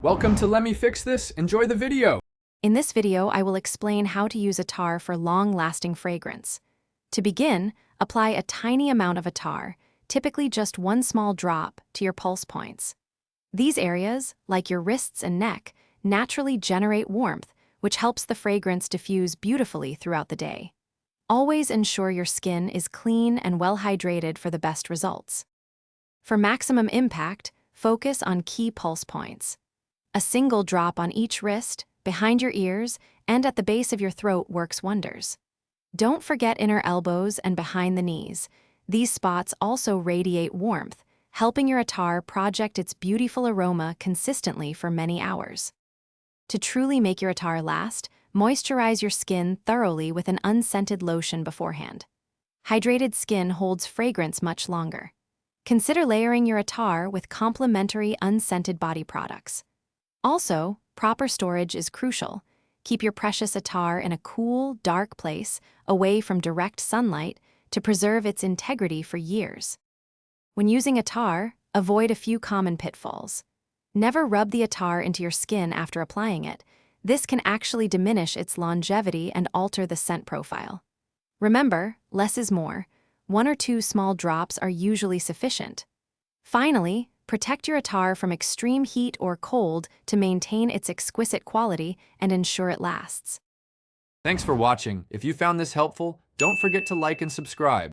Welcome to Let Me Fix This. Enjoy the video. In this video, I will explain how to use Attar for long-lasting fragrance. To begin, apply a tiny amount of Attar, typically just one small drop, to your pulse points. These areas, like your wrists and neck, naturally generate warmth, which helps the fragrance diffuse beautifully throughout the day. Always ensure your skin is clean and well hydrated for the best results. For maximum impact, focus on key pulse points. A single drop on each wrist, behind your ears, and at the base of your throat works wonders. Don't forget inner elbows and behind the knees. These spots also radiate warmth, helping your Attar project its beautiful aroma consistently for many hours. To truly make your Attar last, moisturize your skin thoroughly with an unscented lotion beforehand. Hydrated skin holds fragrance much longer. Consider layering your Attar with complementary unscented body products. Also, proper storage is crucial. Keep your precious Attar in a cool, dark place, away from direct sunlight, to preserve its integrity for years. When using Attar, avoid a few common pitfalls. Never rub the Attar into your skin after applying it. This can actually diminish its longevity and alter the scent profile. Remember, less is more. 1 or 2 small drops are usually sufficient. Finally, protect your Attar from extreme heat or cold to maintain its exquisite quality and ensure it lasts. Thanks for watching. If you found this helpful, don't forget to like and subscribe.